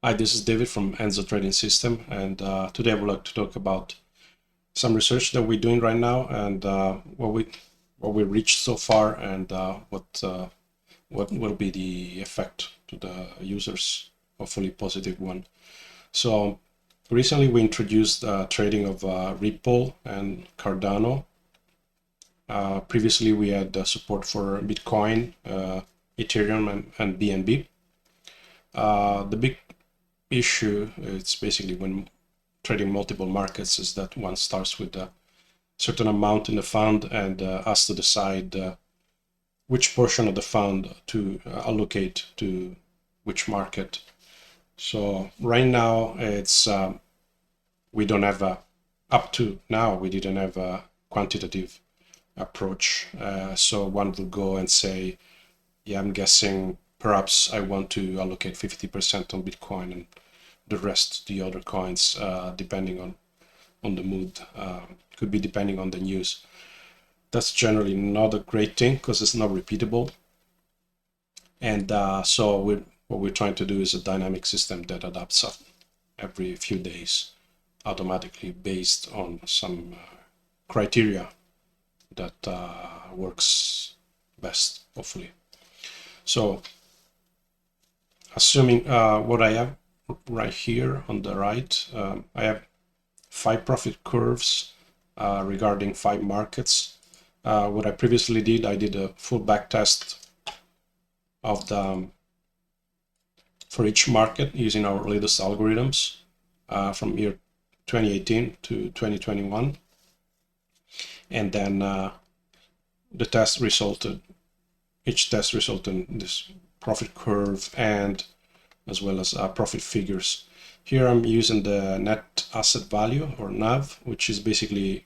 Hi, this is David from Enzo Trading System, and today I would like to talk about some research that we're doing right now and what we reached so far, and what will be the effect to the users, hopefully positive one. So recently we introduced trading of Ripple and Cardano. Previously we had support for Bitcoin, Ethereum, and BNB. The big issue, it's basically when trading multiple markets, is that one starts with a certain amount in the fund and has to decide which portion of the fund to allocate to which market. So right now it's we don't have a, up to now we didn't have a quantitative approach. So one will go and say, yeah, I'm guessing perhaps I want to allocate 50% on Bitcoin and the rest the other coins, depending on the mood. Could be depending on the news. That's generally not a great thing because it's not repeatable. And so what we're trying to do is a dynamic system that adapts up every few days automatically based on some criteria that works best, hopefully. So assuming what I have right here on the right, I have 5 profit curves regarding 5 markets. What I previously did, I did a full back test of the for each market using our latest algorithms from year 2018 to 2021, and then each test resulted in this profit curve and as well as profit figures. Here I'm using the net asset value, or NAV, which is basically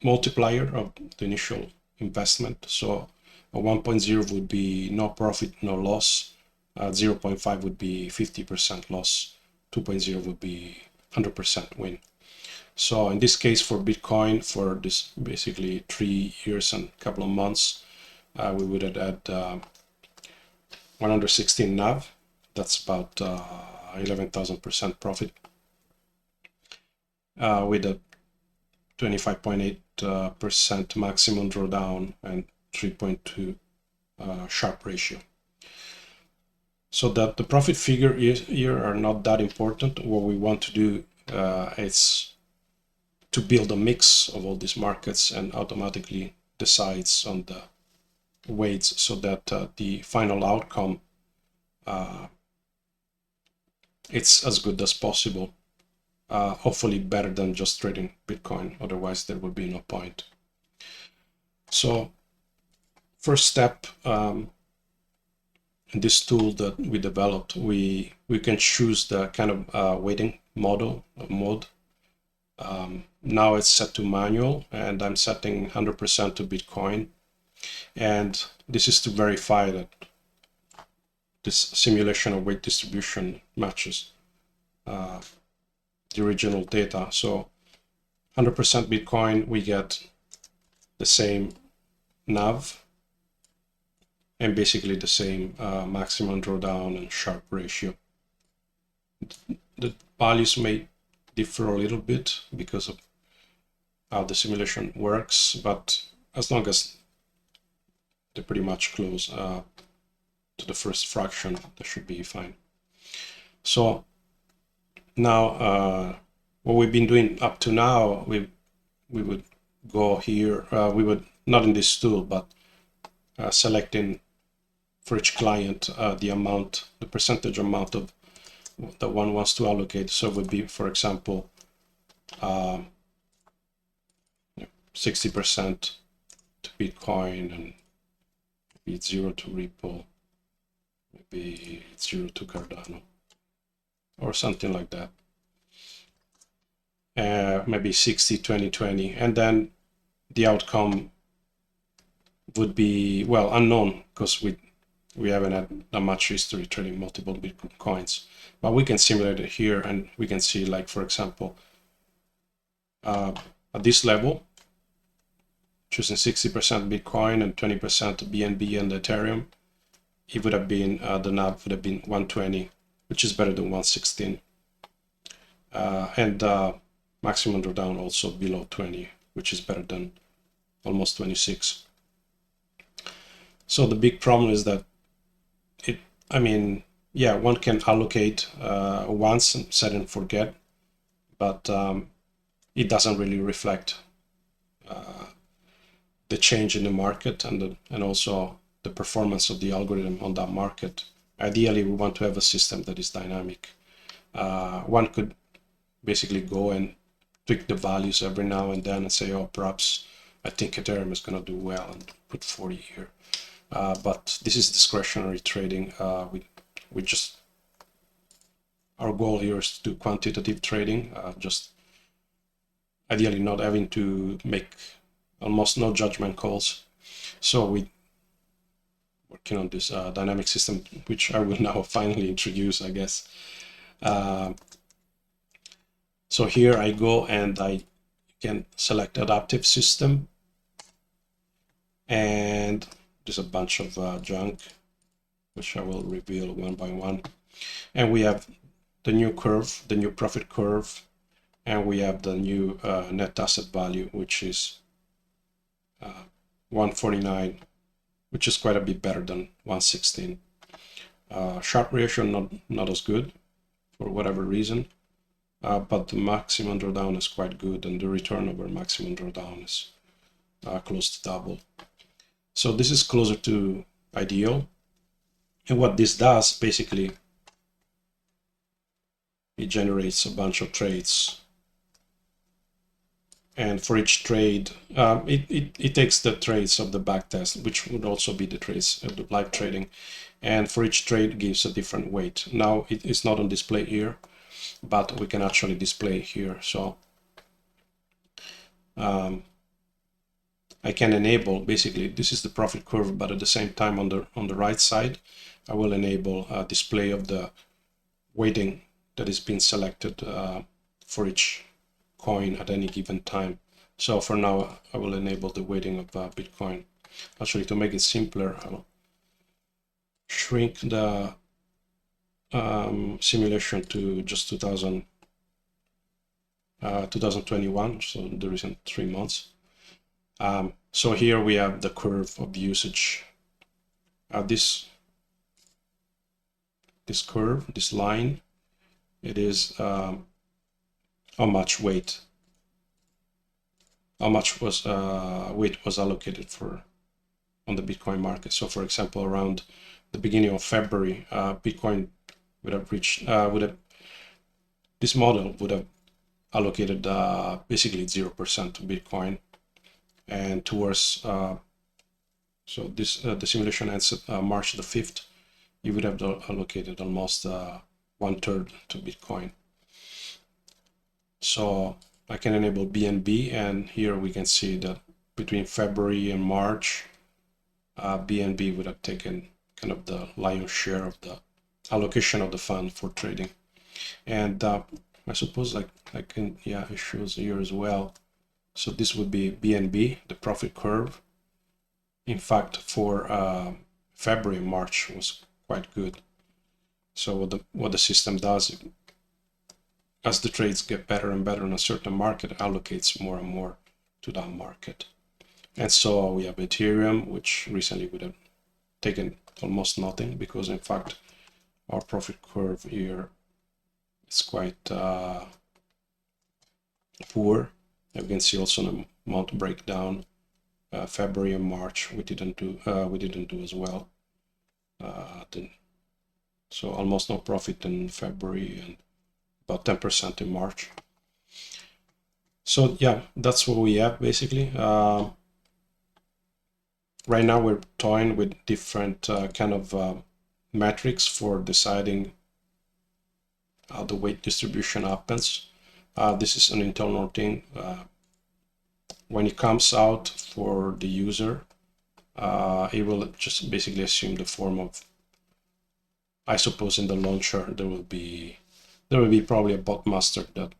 multiplier of the initial investment. So a 1.0 would be no profit, no loss. 0.5 would be 50% loss. 2.0 would be 100% win. So in this case, for Bitcoin, for this basically 3 years and a couple of months, we would have had 116 NAV. That's about 11,000% profit with a 25.8% maximum drawdown and 3.2 Sharpe ratio. So that the profit figure here are not that important. What we want to do is to build a mix of all these markets and automatically decides on the weights so that the final outcome it's as good as possible. Hopefully better than just trading Bitcoin, otherwise there would be no point. So first step, in this tool that we developed, we can choose the kind of weighting mode. Now it's set to manual, and I'm setting 100% to Bitcoin, and this is to verify that this simulation of weight distribution matches the original data. So 100% Bitcoin, we get the same NAV and basically the same maximum drawdown and Sharpe ratio. The values may differ a little bit because of how the simulation works, but as long as they're pretty much close to the first fraction, that should be fine. So now what we've been doing up to now, we would go here, we would not in this tool, but selecting for each client the amount, the percentage amount of that one wants to allocate. So it would be, for example, 60% to Bitcoin, and maybe it's 0 to Ripple, maybe it's 0 to Cardano, or something like that. Maybe 60, 20, 20, and then the outcome would be, well, unknown because we haven't had that much history trading multiple Bitcoin coins, but we can simulate it here, and we can see, like, for example, at this level, choosing 60% Bitcoin and 20% BNB and Ethereum, it would have been the NAV would have been 120 which is better than 116. And maximum drawdown also below 20, which is better than almost 26. So the big problem is that yeah, one can allocate once and set and forget, but it doesn't really reflect the change in the market and also the performance of the algorithm on that market. Ideally, we want to have a system that is dynamic. One could basically go and tweak the values every now and then and say, oh, perhaps I think Ethereum is going to do well and put 40 here. But this is discretionary trading. We just, our goal here is to do quantitative trading, just ideally not having to make almost no judgment calls. So we working on this dynamic system, which I will now finally introduce, I guess. So here I go and I can select adaptive system, and there's a bunch of junk, which I will reveal one by one. And we have the new curve, the new profit curve, and we have the new net asset value, which is 149, which is quite a bit better than 116. Sharp ratio not as good for whatever reason, but the maximum drawdown is quite good, and the return over maximum drawdown is close to double. So this is closer to ideal. And what this does, basically, it generates a bunch of trades. And for each trade, it takes the trades of the backtest, which would also be the trades of the live trading. And for each trade gives a different weight. Now it is not on display here, but we can actually display here. So I can enable, basically, this is the profit curve, but at the same time on the right side, I will enable a display of the weighting that is being selected for each coin at any given time. So for now, I will enable the weighting of Bitcoin. Actually, to make it simpler, I'll shrink the simulation to just 2021, so the recent 3 months. So here we have the curve of usage. This curve, this line, it is how much weight was allocated for on the Bitcoin market. So for example, around the beginning of February, Bitcoin would have reached this model would have allocated basically 0% to Bitcoin, and towards so this the simulation ends March the 5th. You would have allocated almost 1/3 to Bitcoin. So I can enable BNB, and here we can see that between February and March, BNB would have taken kind of the lion's share of the allocation of the fund for trading. And I suppose I can, yeah, it shows here as well. So this would be BNB, the profit curve. In fact, for February and March was quite good. So what the system does, as the trades get better and better in a certain market, it allocates more and more to that market. And so we have Ethereum, which recently would have taken almost nothing, because in fact our profit curve here is quite poor. You can see also in the month breakdown, February and March we didn't do as well. So almost no profit in February and about 10% in March. So yeah, that's what we have basically. Right now we're toying with different kind of metrics for deciding how the weight distribution happens. This is an internal thing. When it comes out for the user, it will just basically assume the form of, I suppose in the launcher there will be probably a bot master that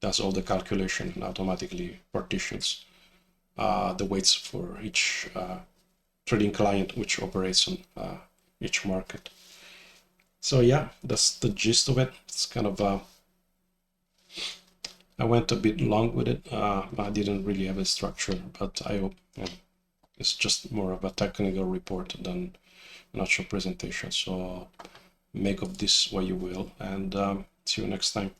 does all the calculation and automatically partitions the weights for each trading client which operates on each market. So yeah, that's the gist of it. It's kind of I went a bit long with it. I didn't really have a structure, but I hope it's just more of a technical report than an actual presentation. So make of this what you will, and see you next time.